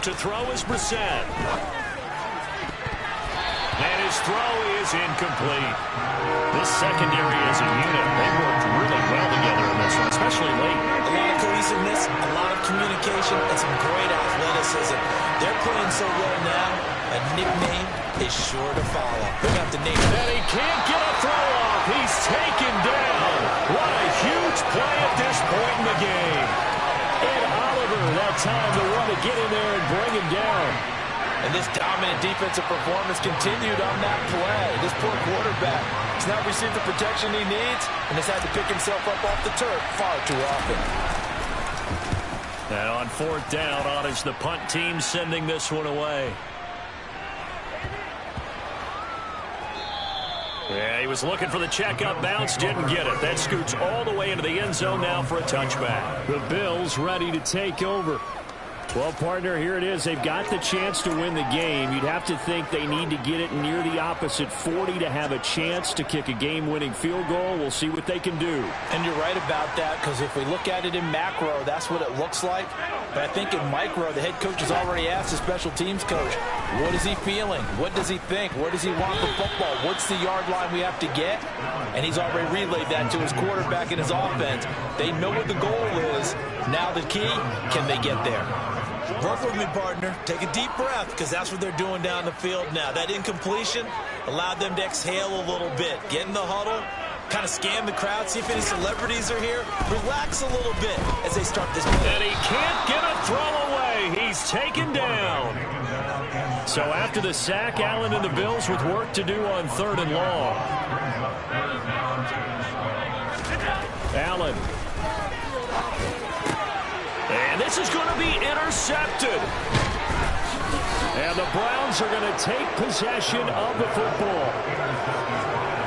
To throw is Brissett. And his throw is incomplete. This secondary as a unit, they worked really well together in this one, especially late. A lot of cohesiveness, a lot of communication, and some great athleticism. They're playing so well now, a nickname is sure to follow. We're going to have to name it. And he can't get a throw off. He's taken down. What a huge play at this point in the game. And Oliver, that time to run to get in there and bring him down. And this dominant defensive performance continued on that play. This poor quarterback has not received the protection he needs and has had to pick himself up off the turf far too often. And on fourth down, on is the punt team sending this one away. Yeah, he was looking for the checkup bounce, didn't get it. That scoots all the way into the end zone now for a touchback. The Bills ready to take over. Well, partner, here it is. They've got the chance to win the game. You'd have to think they need to get it near the opposite 40 to have a chance to kick a game-winning field goal. We'll see what they can do. And you're right about that, because if we look at it in macro, that's what it looks like. But I think in micro, the head coach has already asked the special teams coach, what is he feeling? What does he think? What does he want for football? What's the yard line we have to get? And he's already relayed that to his quarterback and his offense. They know what the goal is. Now the key, can they get there? Work with me, partner. Take a deep breath, because that's what they're doing down the field now. That incompletion allowed them to exhale a little bit. Get in the huddle, kind of scan the crowd, see if any celebrities are here. Relax a little bit as they start this play. And he can't get a throw away. He's taken down. So after the sack, Allen and the Bills with work to do on 3rd and long. Allen. And this is going to be intercepted. And the Browns are going to take possession of the football.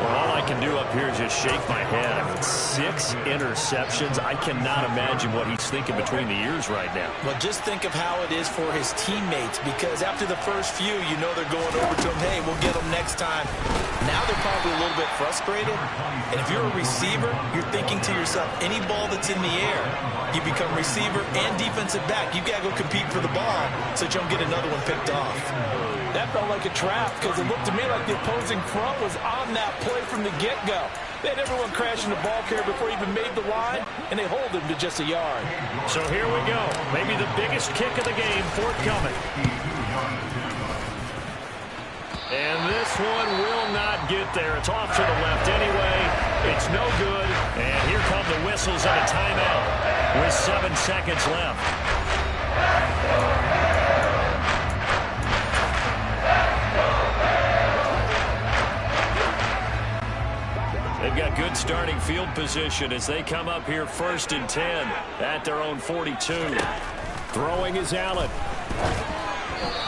Well, all I can do up here is just shake my head. I mean, 6 interceptions. I cannot imagine what he's thinking between the ears right now. Well, just think of how it is for his teammates, because after the first few, you know they're going over to him, hey, we'll get them next time. Now they're probably a little bit frustrated. And if you're a receiver, you're thinking to yourself, any ball that's in the air, you become receiver and defensive back. You got to go compete for the ball so that you don't get another one picked off. That felt like a trap, because it looked to me like the opposing front was on that play from the get-go. They had everyone crashing the ball carrier before he even made the line, and they hold him to just a yard. So here we go. Maybe the biggest kick of the game forthcoming. And this one will not get there. It's off to the left anyway. It's no good. And here come the whistles and a timeout with 7 seconds left. They've got good starting field position as they come up here 1st and 10 at their own 42. Throwing is Allen.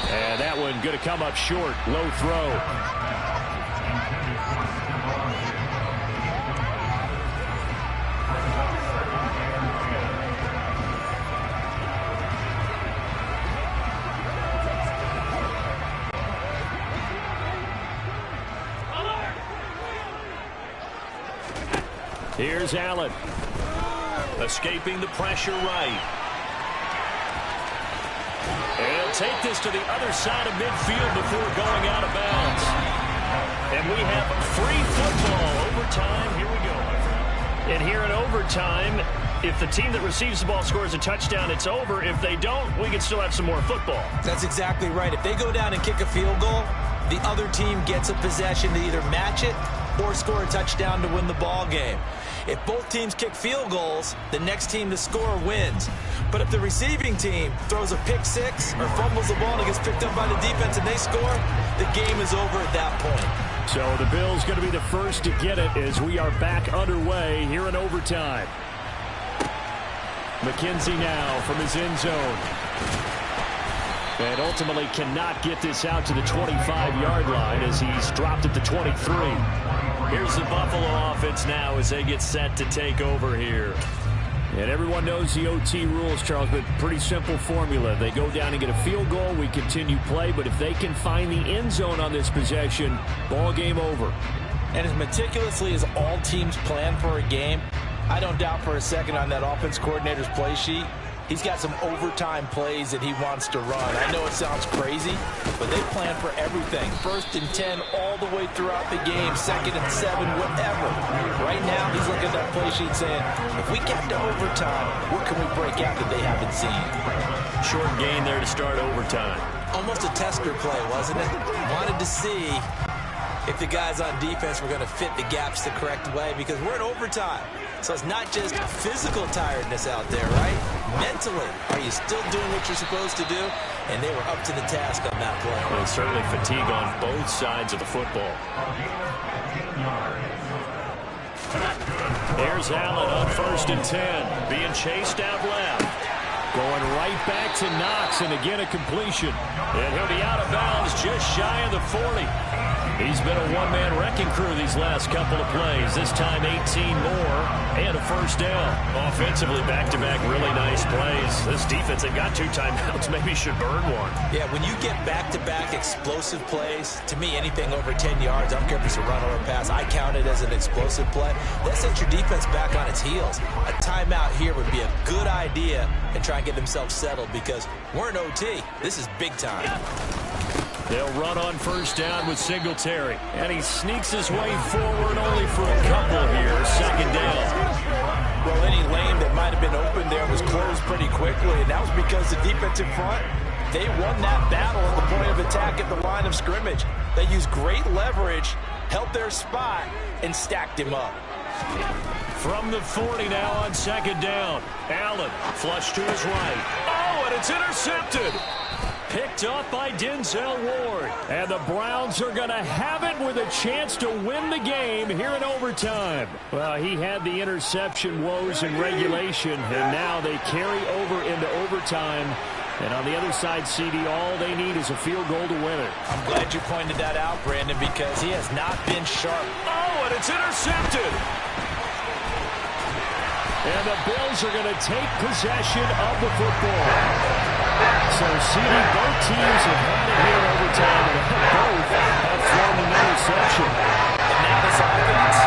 And that one going to come up short. Low throw. Here's Allen. Escaping the pressure right. And he'll take this to the other side of midfield before going out of bounds. And we have free football. Overtime. Here we go. And here in overtime, if the team that receives the ball scores a touchdown, it's over. If they don't, we can still have some more football. That's exactly right. If they go down and kick a field goal, the other team gets a possession to either match it or score a touchdown to win the ball game. If both teams kick field goals, the next team to score wins. But if the receiving team throws a pick six or fumbles the ball and it gets picked up by the defense and they score, the game is over at that point. So the Bills going to be the first to get it as we are back underway here in overtime. McKenzie now from his end zone. And ultimately cannot get this out to the 25-yard line as he's dropped at the 23. Here's the Buffalo offense now as they get set to take over here. And everyone knows the OT rules, Charles, but pretty simple formula. They go down and get a field goal, we continue play, but if they can find the end zone on this possession, ball game over. And as meticulously as all teams plan for a game, I don't doubt for a second on that offense coordinator's play sheet, He's got some overtime plays that he wants to run. I know it sounds crazy, but they plan for everything. 1st and 10 all the way throughout the game. 2nd and 7, whatever. Right now, he's looking at that play sheet saying, if we get to overtime, what can we break out that they haven't seen? Short gain there to start overtime. Almost a tester play, wasn't it? Wanted to see if the guys on defense were going to fit the gaps the correct way, because we're in overtime. So it's not just physical tiredness out there, right? Mentally, are you still doing what you're supposed to do? And they were up to the task on that play. Well, certainly fatigue on both sides of the football. Here's Allen on 1st and 10. Being chased out left. Going right back to Knox, and again a completion. And he'll be out of bounds just shy of the 40. He's been a one-man wrecking crew these last couple of plays. This time 18 more and a 1st down. Offensively, back-to-back really nice plays. This defense, they've got 2 timeouts. Maybe should burn one. Yeah, when you get back-to-back explosive plays, to me, anything over 10 yards, I don't care if it's a run or a pass, I count it as an explosive play. That sets your defense back on its heels. A timeout here would be a good idea and try and get themselves settled, because we're in OT. This is big time. They'll run on 1st down with Singletary. And he sneaks his way forward only for a couple here. 2nd down. Well, any lane that might have been open there was closed pretty quickly, and that was because the defensive front, they won that battle at the point of attack at the line of scrimmage. They used great leverage, held their spot, and stacked him up. From the 40 now on 2nd down. Allen, flush to his right. Oh, and it's intercepted. Picked up by Denzel Ward. And the Browns are going to have it with a chance to win the game here in overtime. Well, he had the interception woes in regulation, and now they carry over into overtime. And on the other side, CD, all they need is a field goal to win it. I'm glad you pointed that out, Brandon, because he has not been sharp. Oh, and it's intercepted. And the Bills are going to take possession of the football. So, CD, both teams have had it here in overtime, and both have thrown an interception. And now this offense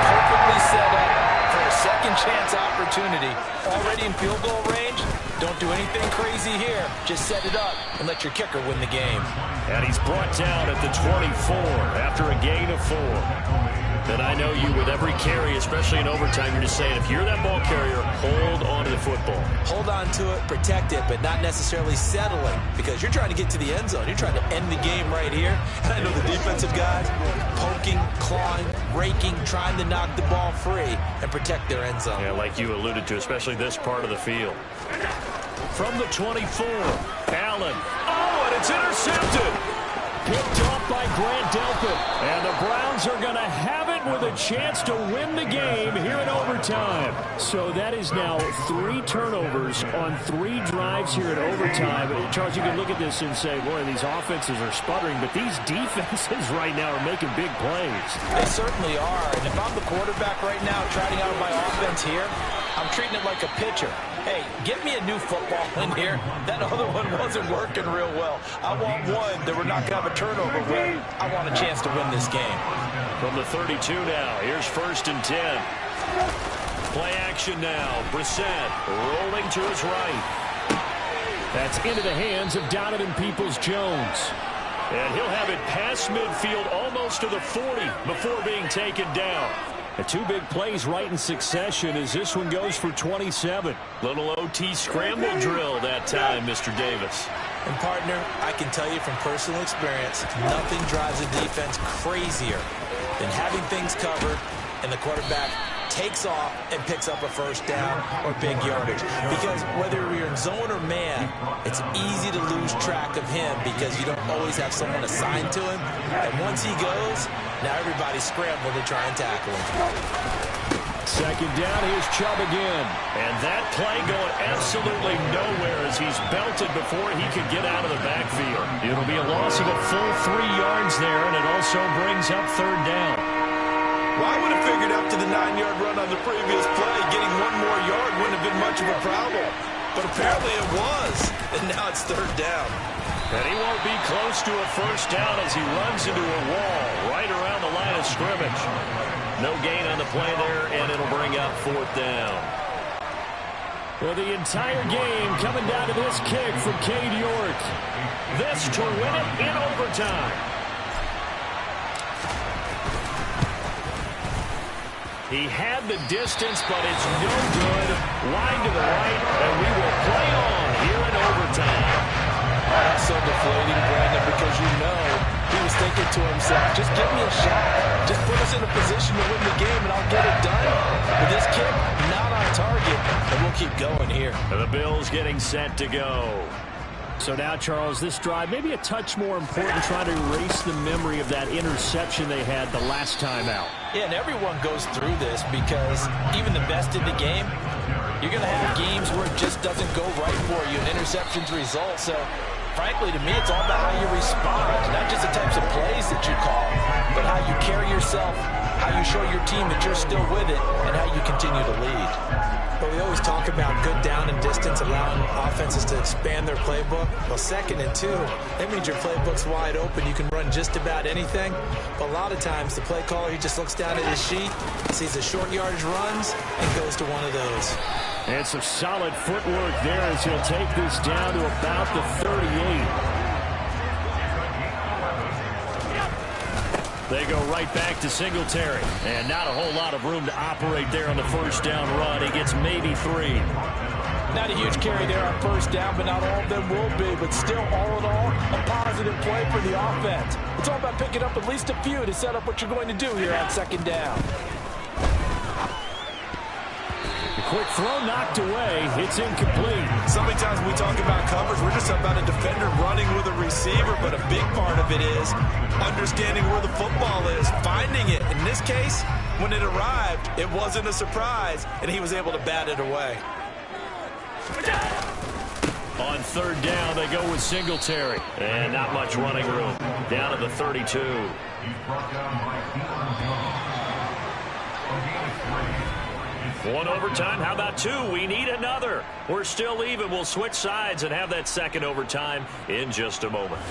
perfectly set up for a second chance opportunity. Already in field goal range, don't do anything crazy here. Just set it up and let your kicker win the game. And he's brought down at the 24 after a gain of 4. And I know you, with every carry, especially in overtime, you're just saying, if you're that ball carrier, hold on to the football. Hold on to it, protect it, but not necessarily settling, because you're trying to get to the end zone. You're trying to end the game right here. And I know the defensive guys poking, clawing, raking, trying to knock the ball free and protect their end zone. Yeah, like you alluded to, especially this part of the field. From the 24, Allen. Oh, and it's intercepted. Picked off by Grant Delpit. And the Browns are going to have it with a chance to win the game here in overtime. So that is now 3 turnovers on 3 drives here in overtime. Charles, you can look at this and say, boy, these offenses are sputtering, but these defenses right now are making big plays. They certainly are. And if I'm the quarterback right now trotting out my offense here, I'm treating it like a pitcher. Hey, get me a new football in here. That other one wasn't working real well. I want one that we're not going to have a turnover with. I want a chance to win this game. From the 32 now, here's 1st and 10. Play action now. Brissett rolling to his right. That's into the hands of Donovan Peoples-Jones. And he'll have it past midfield almost to the 40 before being taken down. The 2 big plays right in succession as this one goes for 27. Little OT scramble drill that time, Mr. Davis. And, partner, I can tell you from personal experience, nothing drives a defense crazier than having things covered and the quarterback takes off and picks up a 1st down or big yardage. Because whether you're in zone or man, it's easy to lose track of him because you don't always have someone assigned to him. And once he goes, now everybody's scrambling to try and tackle him. 2nd down, here's Chubb again. And that play going absolutely nowhere as he's belted before he could get out of the backfield. It'll be a loss of a full 3 yards there, and it also brings up 3rd down. Well, I would have figured up to the 9-yard run on the previous play. Getting 1 more yard wouldn't have been much of a problem. But apparently it was. And now it's 3rd down. And he won't be close to a 1st down as he runs into a wall right around the line of scrimmage. No gain on the play there, and it'll bring up 4th down. Well, the entire game coming down to this kick from Cade York. This to win it in overtime. He had the distance, but it's no good. Line to the right, and we will play on here in overtime. Oh, that's so deflating, Brandon, because you know he was thinking to himself, just give me a shot. Just put us in a position to win the game, and I'll get it done. But this kick, not on target, and we'll keep going here. And the Bills getting set to go. So now, Charles, this drive maybe a touch more important, trying to erase the memory of that interception they had the last time out. Yeah, and everyone goes through this because even the best in the game, you're going to have games where it just doesn't go right for you, and interceptions result. So, frankly, to me, it's all about how you respond, not just the types of plays that you call, but how you carry yourself, how you show your team that you're still with it, and how you continue to lead. But we always talk about good down and distance, allowing offenses to expand their playbook. Well, 2nd and 2, that means your playbook's wide open. You can run just about anything. But a lot of times, the play caller, he just looks down at his sheet, sees the short yardage runs, and goes to one of those. And some solid footwork there as he'll take this down to about the 38. They go right back to Singletary. And not a whole lot of room to operate there on the first down run. He gets maybe 3. Not a huge carry there on first down, but not all of them will be. But still, all in all, a positive play for the offense. It's all about picking up at least a few to set up what you're going to do here on 2nd down. Quick throw knocked away. It's incomplete. So many times when we talk about coverage, we're just about a defender running with a receiver, but a big part of it is understanding where the football is, finding it. In this case, when it arrived, it wasn't a surprise, and he was able to bat it away. On 3rd down, they go with Singletary. And not much running room. Down to the 32. One overtime. How about 2? We need another. We're still even. We'll switch sides and have that 2nd overtime in just a moment.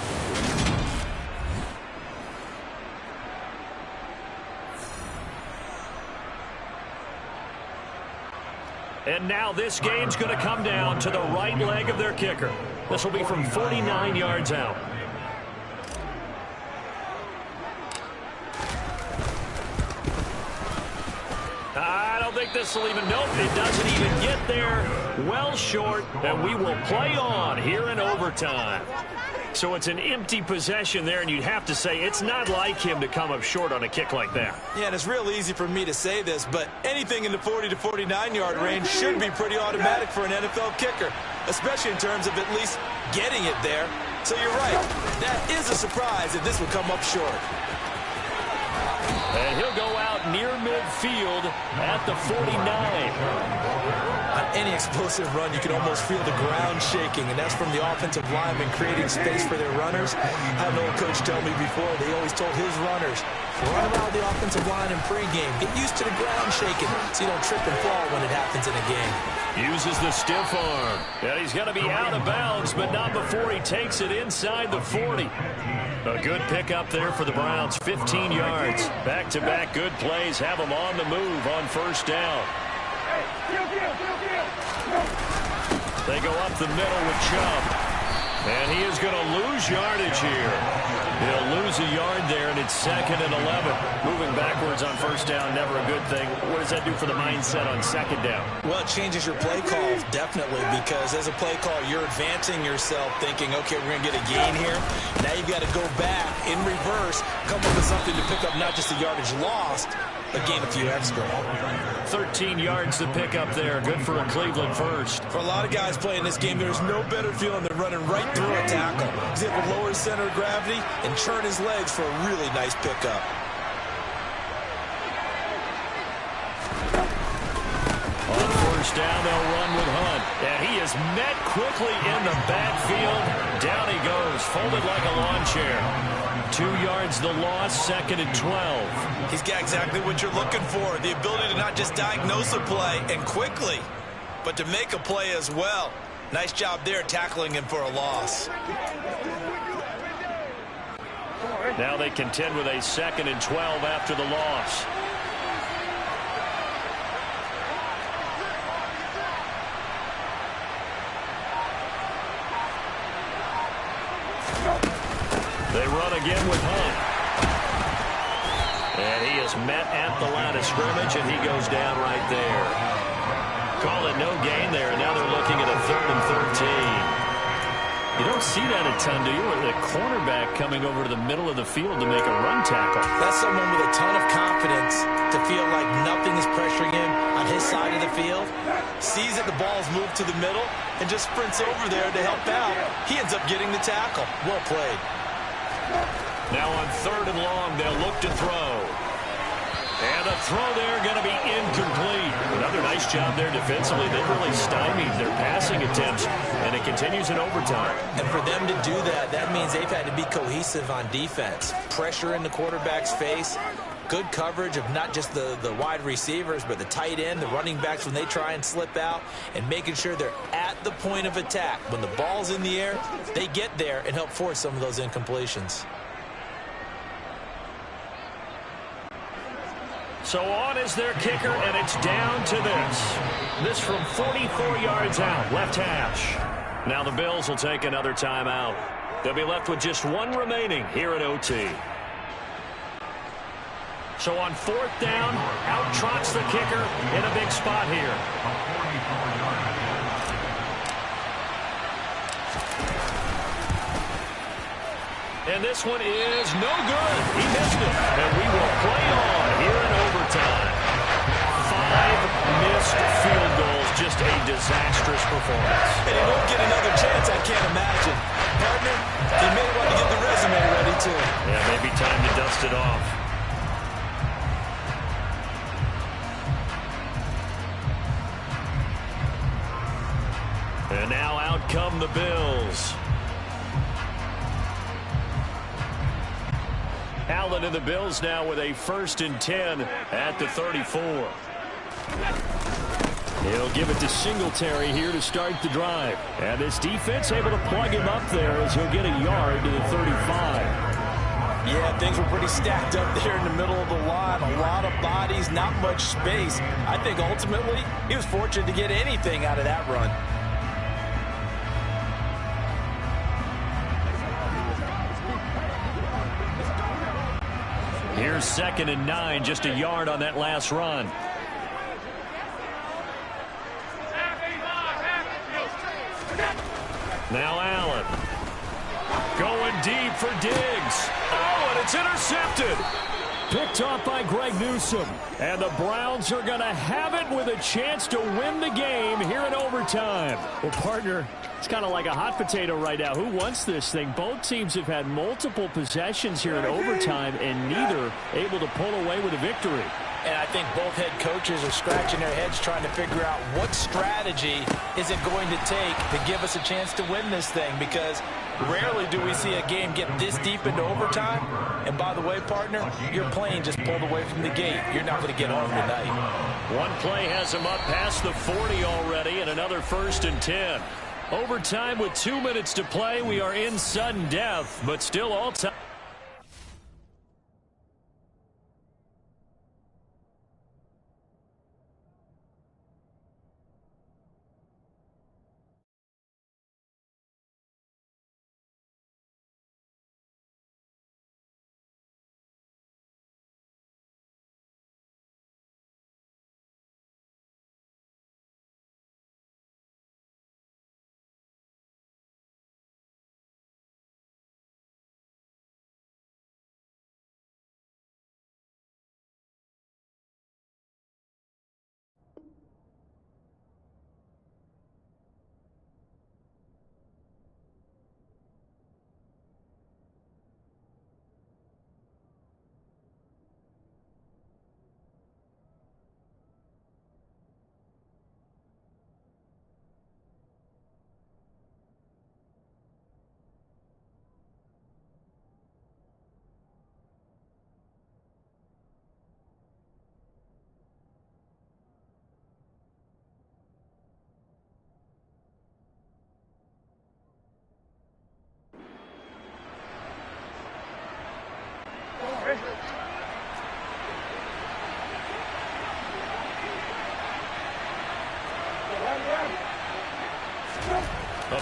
And now this game's going to come down to the right leg of their kicker. This will be from 49 yards out. I don't think this will even, nope, it doesn't even get there. Well short, and we will play on here in overtime. So it's an empty possession there, and you'd have to say it's not like him to come up short on a kick like that. Yeah, and it's real easy for me to say this, but anything in the 40 to 49-yard range should be pretty automatic for an NFL kicker, especially in terms of at least getting it there. So you're right, that is a surprise if this would come up short. And he'll go out near midfield at the 49. On any explosive run, you can almost feel the ground shaking, and that's from the offensive linemen creating space for their runners. I had an old coach tell me before, they always told his runners, run around the offensive line in pregame. Get used to the ground shaking so you don't trip and fall when it happens in a game. Uses the stiff arm. And he's going to be out of bounds, but not before he takes it inside the 40. A good pickup there for the Browns, 15 yards. Back-to-back good plays have them on the move on first down. They go up the middle with Chubb. And he is going to lose yardage here. He'll lose a yard there, and it's 2nd and 11. Moving backwards on first down, never a good thing. What does that do for the mindset on 2nd down? Well, it changes your play call, definitely, because as a play call, you're advancing yourself thinking, okay, we're going to get a gain here. Now you've got to go back in reverse, come up with something to pick up not just the yardage lost, but gain a few extra. 13 yards to pick up there. Good for a Cleveland first. For a lot of guys playing this game, there's no better feeling than running right through a tackle. He's able to lower his center of gravity and churn his legs for a really nice pickup. On first down, they'll run with Hunt. And he is met quickly in the backfield. Down he goes, folded like a lawn chair. 2 yards the loss, 2nd and 12. He's got exactly what you're looking for, the ability to not just diagnose a play and quickly, but to make a play as well. Nice job there tackling him for a loss. Now they contend with a 2nd and 12 after the loss. They run again with Hunt. And he is met at the line of scrimmage, and he goes down right there. Call it no gain there, and now they're looking at a 3rd and 13. You don't see that a ton, do you? With a cornerback coming over to the middle of the field to make a run tackle. That's someone with a ton of confidence to feel like nothing is pressuring him on his side of the field. Sees that the ball's moved to the middle and just sprints over there to help out. He ends up getting the tackle. Well played. Now on 3rd and long, they'll look to throw. And the throw there going to be incomplete. Another nice job there defensively. They really stymied their passing attempts, and it continues in overtime. And for them to do that, that means they've had to be cohesive on defense. Pressure in the quarterback's face. Good coverage of not just the wide receivers, but the tight end, the running backs when they try and slip out, and making sure they're at the point of attack. When the ball's in the air, they get there and help force some of those incompletions. So on is their kicker, and it's down to this. This from 44 yards out, left hash. Now the Bills will take another timeout. They'll be left with just one remaining here at OT. So on 4th down, out trots the kicker in a big spot here. And this one is no good. He missed it. And we will play on here in overtime. 5 missed field goals. Just a disastrous performance. And he won't get another chance, I can't imagine. Partner, he may want to get the resume ready, too. Yeah, maybe time to dust it off. And now out come the Bills. Allen and the Bills now with a 1st and 10 at the 34. He'll give it to Singletary here to start the drive. And this defense able to plug him up there as he'll get a yard to the 35. Yeah, things were pretty stacked up there in the middle of the line. A lot of bodies, not much space. I think ultimately he was fortunate to get anything out of that run. Here's 2nd and 9, just a yard on that last run. Now Allen. Going deep for Diggs. Oh, and it's intercepted. Picked off by Greg Newsome. And the Browns are going to have it with a chance to win the game here in overtime. Well, partner, it's kind of like a hot potato right now. Who wants this thing? Both teams have had multiple possessions here in overtime, and neither able to pull away with a victory. And I think both head coaches are scratching their heads trying to figure out what strategy is it going to take to give us a chance to win this thing, because rarely do we see a game get this deep into overtime. And by the way, partner, your plane just pulled away from the gate. You're not going to get home tonight. One play has him up past the 40 already, and another 1st and 10. Overtime with 2 minutes to play. We are in sudden death, but still all time.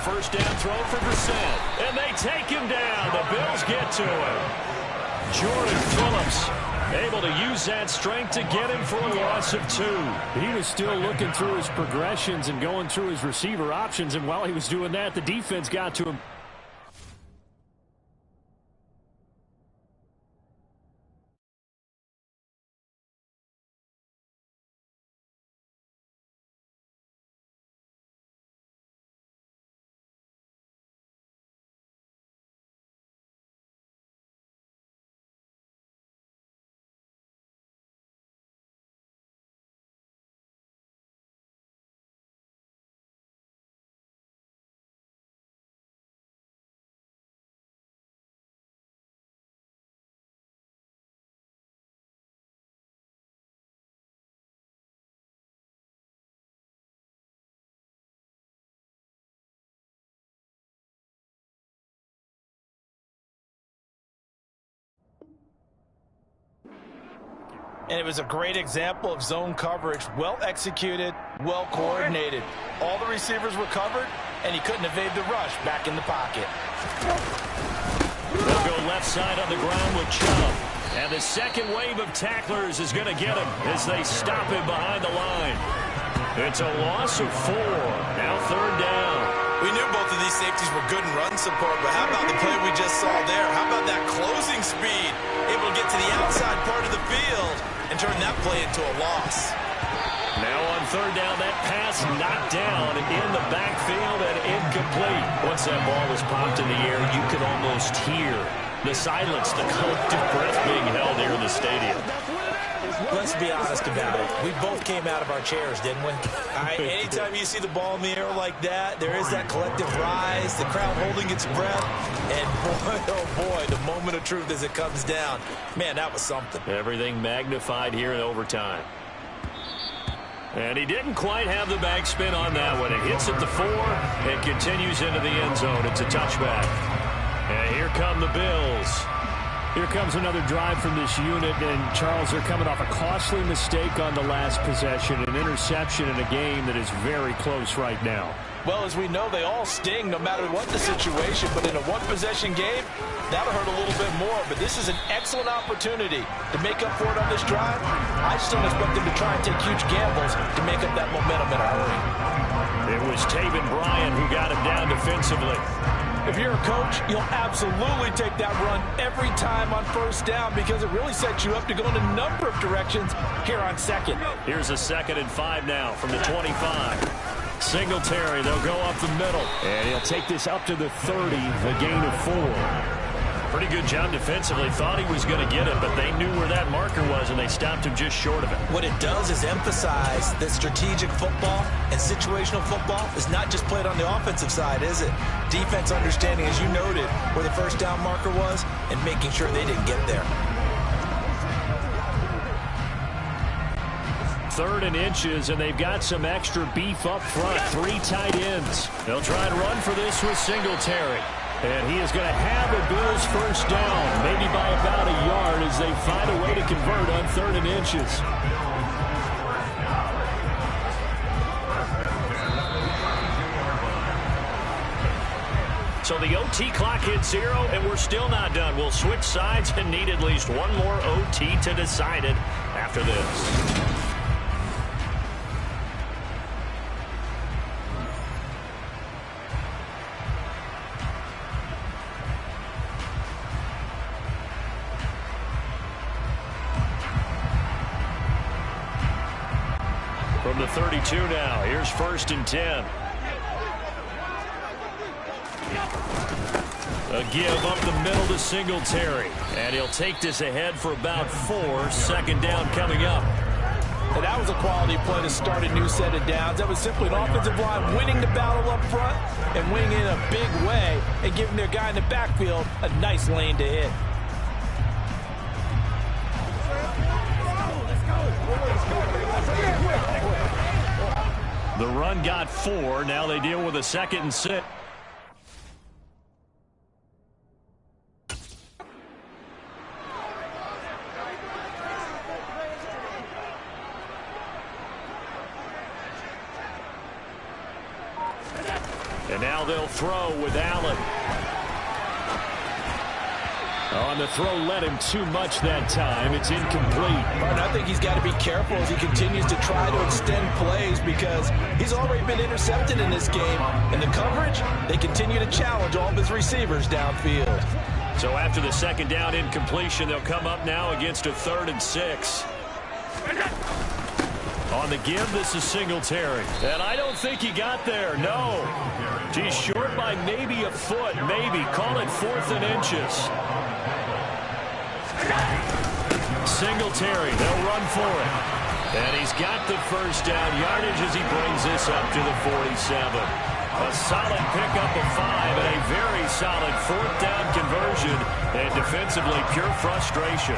first down throw for Brissett. And they take him down. The Bills get to him. Jordan Phillips able to use that strength to get him for a loss of 2. He was still looking through his progressions and going through his receiver options, and while he was doing that, the defense got to him. And it was a great example of zone coverage. Well executed, well coordinated. All the receivers were covered, and he couldn't evade the rush back in the pocket. They'll go left side on the ground with Chubb. And the second wave of tacklers is going to get him as they stop him behind the line. It's a loss of 4. Now third down. We knew both of these safeties were good in run support, but how about the play we just saw there? How about that closing speed? Able to get to the outside part of the field and turn that play into a loss. Now on third down, that pass knocked down in the backfield and incomplete. Once that ball was popped in the air, you could almost hear the silence, the collective breath being held here in the stadium. Let's be honest about it. We both came out of our chairs, didn't we? Anytime you see the ball in the air like that, there is that collective rise, the crowd holding its breath, and boy, oh boy, the moment of truth as it comes down. Man, that was something. Everything magnified here in overtime. And he didn't quite have the backspin on that one. It hits at the 4 and continues into the end zone. It's a touchback. And here come the Bills. Here comes another drive from this unit, and Charles, they're coming off a costly mistake on the last possession, an interception in a game that is very close right now. Well, as we know, they all sting no matter what the situation, but in a one-possession game, that'll hurt a little bit more. But this is an excellent opportunity to make up for it on this drive. I just don't expect them to try and take huge gambles to make up that momentum in a hurry. It was Taven Bryan who got him down defensively. If you're a coach, you'll absolutely take that run every time on first down because it really sets you up to go in a number of directions here on second. Here's a 2nd and 5 now from the 25. Singletary, they'll go up the middle. And he'll take this up to the 30, the gain of 4. Pretty good job defensively. Thought he was going to get it, but they knew where that marker was, and they stopped him just short of it. What it does is emphasize that strategic football and situational football is not just played on the offensive side, is it? Defense understanding, as you noted, where the first down marker was and making sure they didn't get there. 3rd and inches, and they've got some extra beef up front. 3 tight ends. They'll try and run for this with Singletary. And he is going to have a Bills first down, maybe by about a yard as they find a way to convert on 3rd and inches. So the OT clock hits 0, and we're still not done. We'll switch sides and need at least one more OT to decide it after this. From the 32 now, here's 1st and 10. A give up the middle to Singletary. And he'll take this ahead for about 4. 2nd down coming up. And that was a quality play to start a new set of downs. That was simply an offensive line winning the battle up front and winning in a big way and giving their guy in the backfield a nice lane to hit. The run got 4. Now they deal with a 2nd and 6. And now now they'll throw with Allen. On the throw, led him too much that time. It's incomplete. Martin, I think he's got to be careful as he continues to try to extend plays because he's already been intercepted in this game. And the coverage, they continue to challenge all of his receivers downfield. So after the second down incompletion, they'll come up now against a 3rd and 6. On the give, this is Singletary. And I don't think he got there, no. He's short by maybe a foot, maybe. Call it 4th and inches. Singletary, they'll run for it. And he's got the first down yardage as he brings this up to the 47. A solid pickup of 5 and a very solid 4th down conversion. And defensively, pure frustration.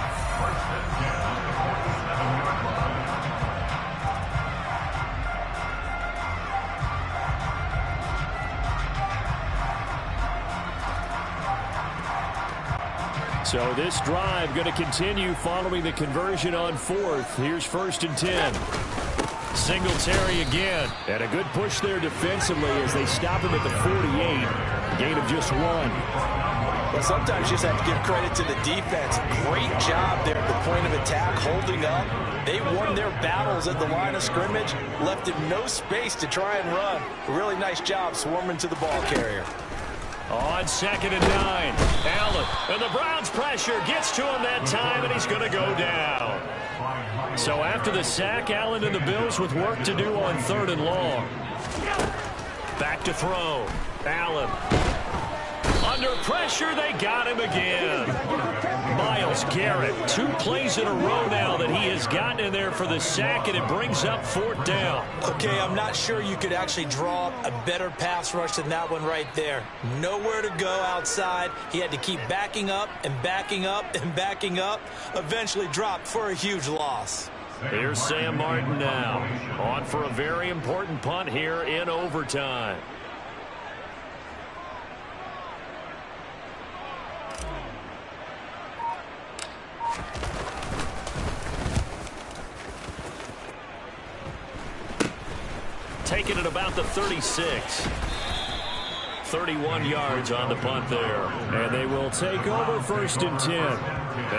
So this drive going to continue following the conversion on 4th. Here's 1st and 10. Singletary again. And a good push there defensively as they stop him at the 48. Gain of just 1. Well, sometimes you just have to give credit to the defense. Great job there at the point of attack, holding up. They won their battles at the line of scrimmage, left him no space to try and run. A really nice job swarming to the ball carrier. On 2nd and 9, Allen, and the Browns pressure gets to him that time, and he's going to go down. So after the sack, Allen and the Bills with work to do on 3rd and long. Back to throw. Allen. Under pressure, they got him again. Myles Garrett, 2 plays in a row now that he has gotten in there for the sack, and it brings up 4th down. Okay, I'm not sure you could actually draw up a better pass rush than that one right there. Nowhere to go outside. He had to keep backing up and backing up and backing up. Eventually dropped for a huge loss. Here's Sam Martin now. On for a very important punt here in overtime. Taking it about the 36. 31 yards on the punt there. And they will take over 1st and 10.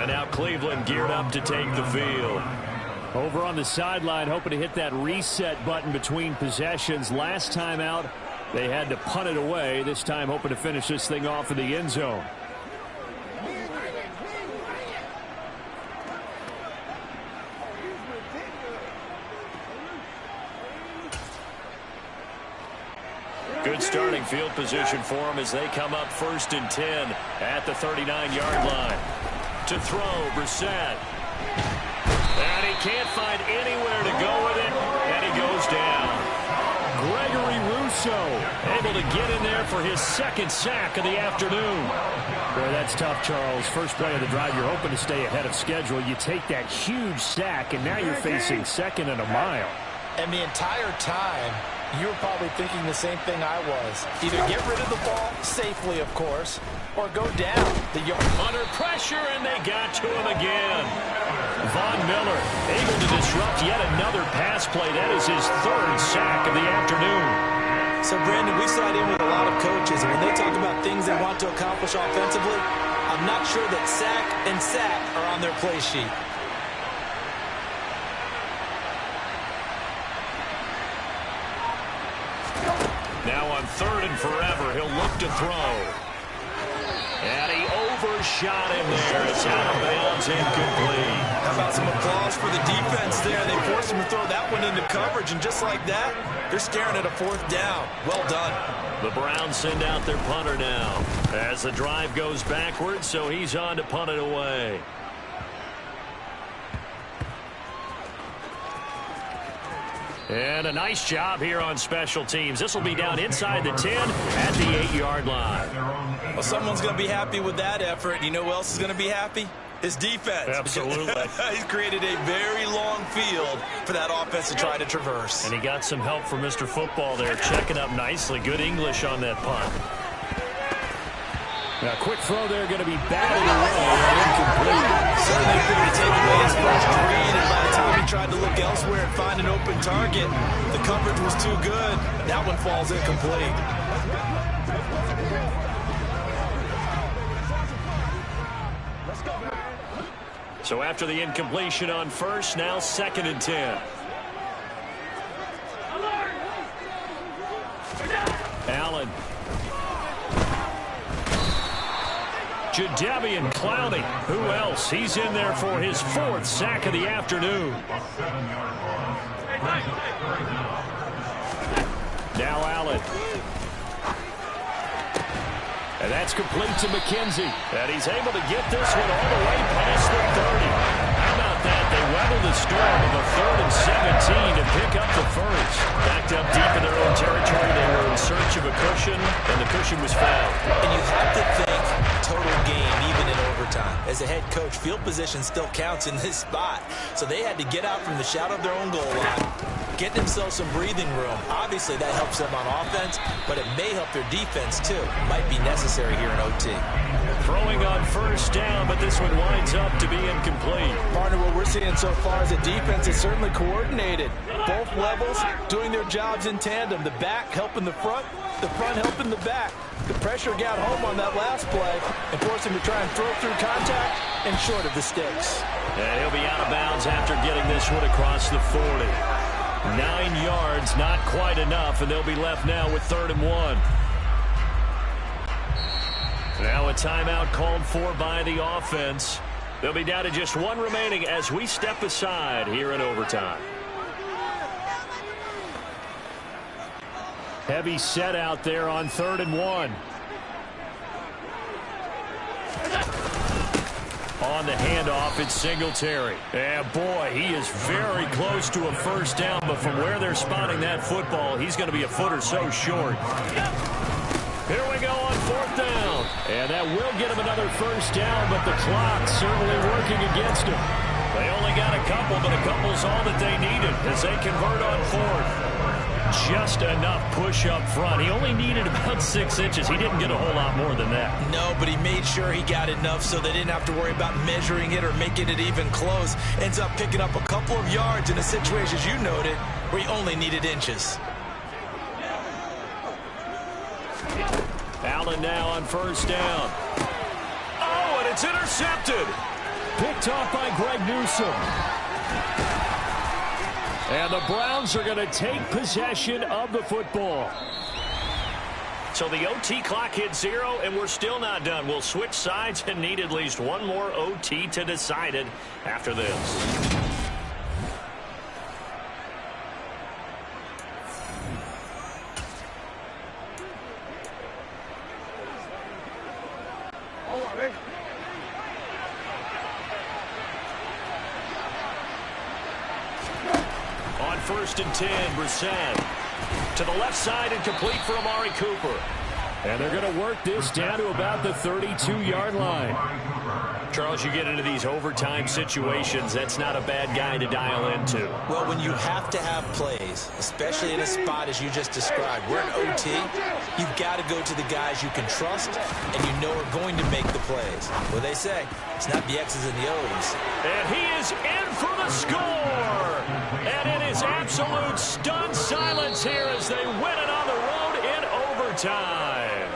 And now Cleveland geared up to take the field. Over on the sideline, hoping to hit that reset button between possessions. Last time out, they had to punt it away. This time hoping to finish this thing off in the end zone. Good starting field position for them as they come up 1st and 10 at the 39-yard line. To throw, Brissett. And he can't find anywhere to go with it, and he goes down. Gregory Rousseau able to get in there for his 2nd sack of the afternoon. Boy, that's tough, Charles. First play of the drive, you're hoping to stay ahead of schedule. You take that huge sack, and now you're facing 2nd and a mile. And the entire time, you were probably thinking the same thing I was. Either get rid of the ball, safely of course, or go down. Under pressure, and they got to him again. Von Miller able to disrupt yet another pass play. That is his 3rd sack of the afternoon. So, Brandon, we sat in with a lot of coaches, and when they talk about things they want to accomplish offensively, I'm not sure that sack and sack are on their play sheet. Now on 3rd and forever, he'll look to throw. And he overshot him there. It's out of bounds, incomplete. How about some applause for the defense there? They forced him to throw that one into coverage, and just like that, they're staring at a 4th down. Well done. The Browns send out their punter now as the drive goes backwards, so he's on to punt it away. And a nice job here on special teams. This will be down inside the 10 at the 8-yard line. Well, someone's going to be happy with that effort. You know who else is going to be happy? His defense. Absolutely. He's created a very long field for that offense to try to traverse. And he got some help from Mr. Football there, checking up nicely. Good English on that punt. Now, quick throw there, going to be batted away and incomplete. Certainly couldn't take away his first read, and by the time he tried to look elsewhere and find an open target, the coverage was too good. That one falls incomplete. So after the incompletion on first, now 2nd and 10. Allen. Jadeveon Clowney. Who else? He's in there for his 4th sack of the afternoon. Now Allen. And that's complete to McKenzie. And he's able to get this one all the way past the 30. How about that? They weather the storm of a 3rd and 17 to pick up the first. Backed up deep in their own territory. They were in search of a cushion, and the cushion was found. And you have to think total game, even in overtime. As a head coach, field position still counts in this spot. So they had to get out from the shadow of their own goal line, get themselves some breathing room. Obviously, that helps them on offense, but it may help their defense, too. Might be necessary here in OT. Throwing on first down, but this one winds up to be incomplete. Partner, what we're seeing so far is the defense is certainly coordinated. Both levels doing their jobs in tandem. The back helping the front helping the back. The pressure got home on that last play and forced him to try and throw through contact and short of the sticks. And he'll be out of bounds after getting this one across the 40. 9 yards, not quite enough, and they'll be left now with 3rd and 1. Now a timeout called for by the offense. They'll be down to just 1 remaining as we step aside here in overtime. Heavy set out there on 3rd and 1. On the handoff, it's Singletary. And boy, he is very close to a first down, but from where they're spotting that football, he's going to be a foot or so short. Here we go on 4th down. And that will get him another first down, but the clock certainly working against him. They only got a couple, but a couple's all that they needed as they convert on 4th. Just enough push up front. He only needed about 6 inches. He didn't get a whole lot more than that. No, but he made sure he got enough so they didn't have to worry about measuring it or making it even close. Ends up picking up a couple of yards in a situation, as you noted, where he only needed inches. Allen now on first down. Oh, and it's intercepted. Picked off by Greg Newsome. And the Browns are going to take possession of the football. So the OT clock hit 0, and we're still not done. We'll switch sides and need at least one more OT to decide it after this. On 1st and 10, Brissett to the left side and complete for Amari Cooper. And they're going to work this down to about the 32-yard line. Charles, you get into these overtime situations, that's not a bad guy to dial into. Well, when you have to have plays, especially in a spot as you just described, we're in OT, you've got to go to the guys you can trust and you know are going to make the plays. What they say, it's not the X's and the O's. And he is in for the score! And it is absolute stunned silence here as they win it on the road in overtime.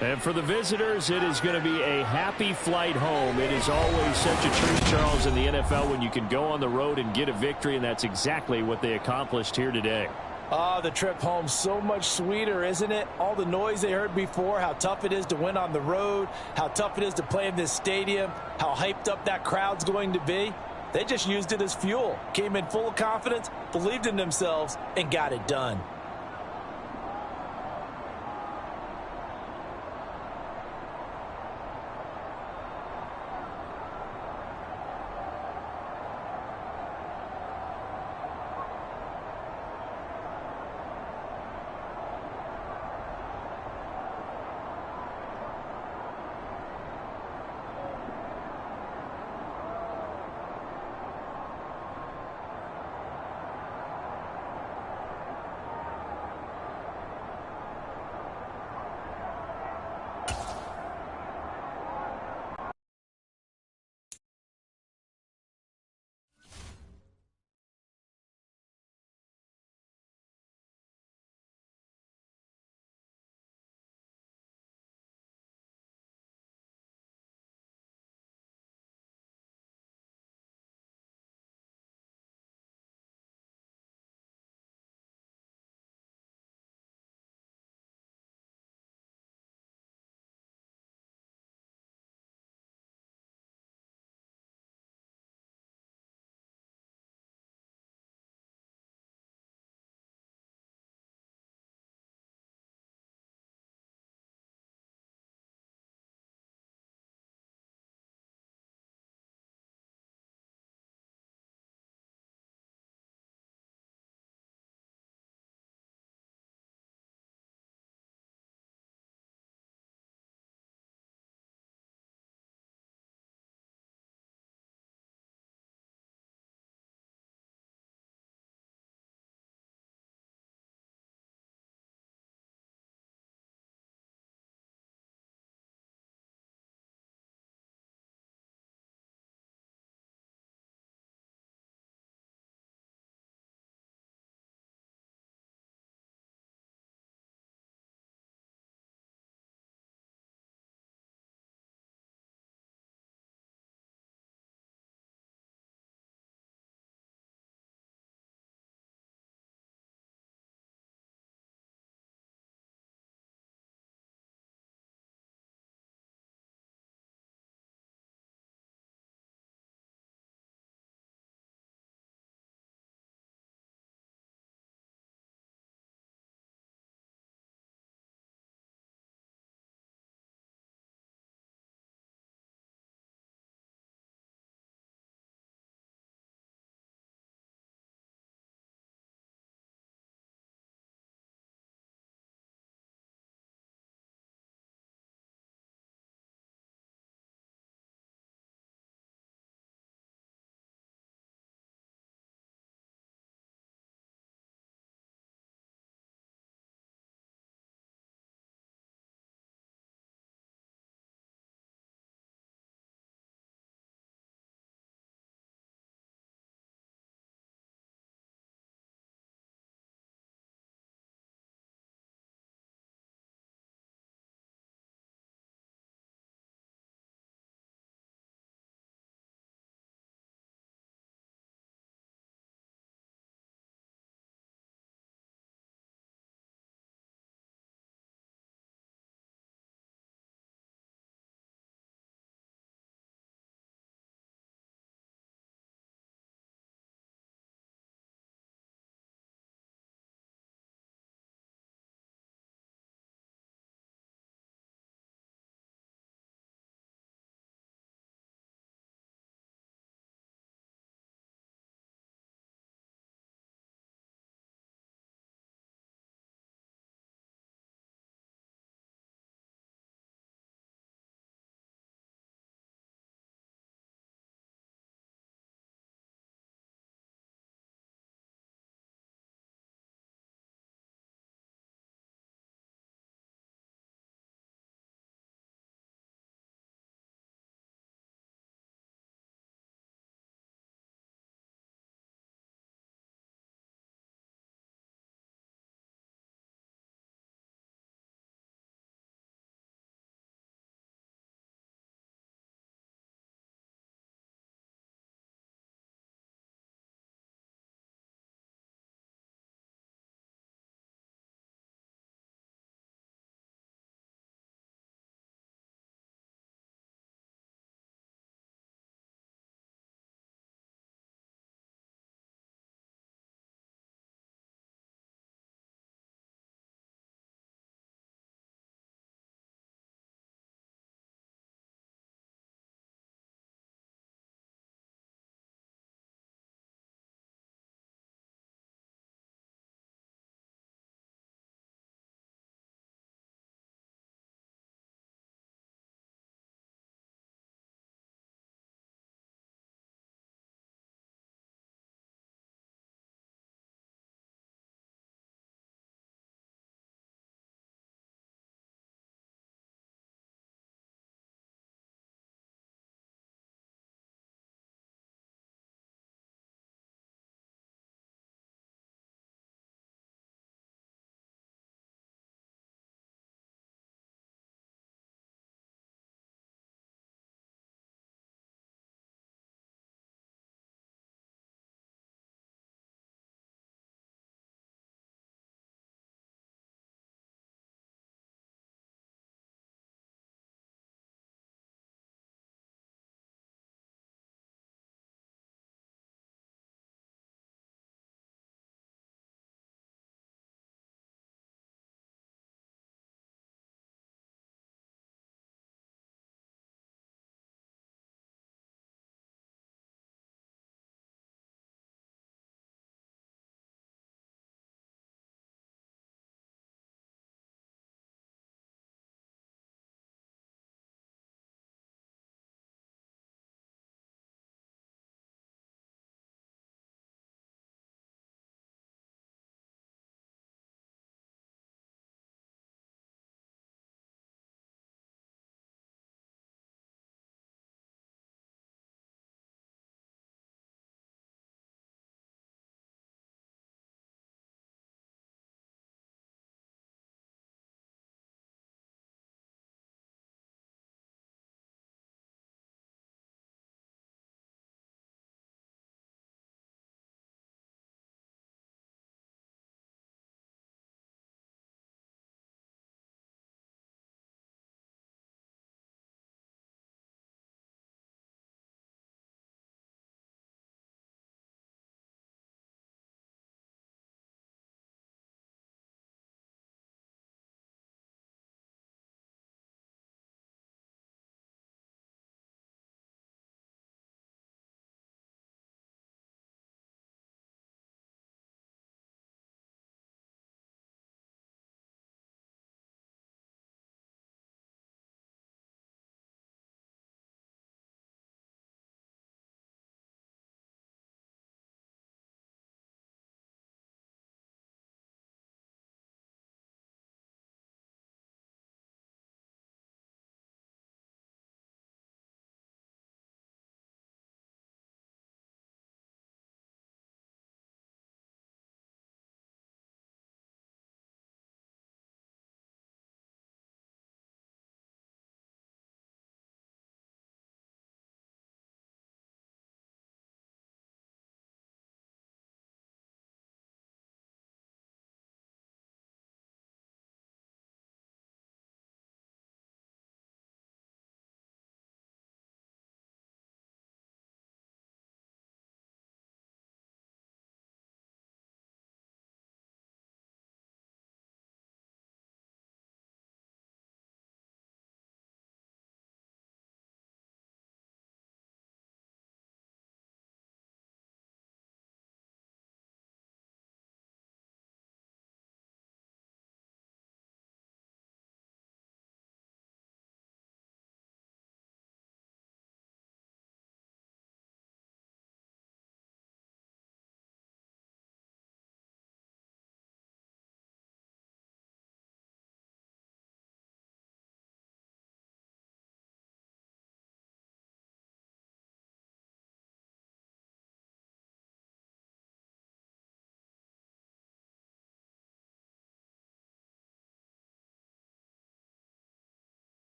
And for the visitors, it is going to be a happy flight home. It is always such a treat, Charles, in the NFL when you can go on the road and get a victory, and that's exactly what they accomplished here today. The trip home so much sweeter, isn't it? All the noise they heard before, how tough it is to win on the road, how tough it is to play in this stadium, how hyped up that crowd's going to be. They just used it as fuel, came in full of confidence, believed in themselves, and got it done.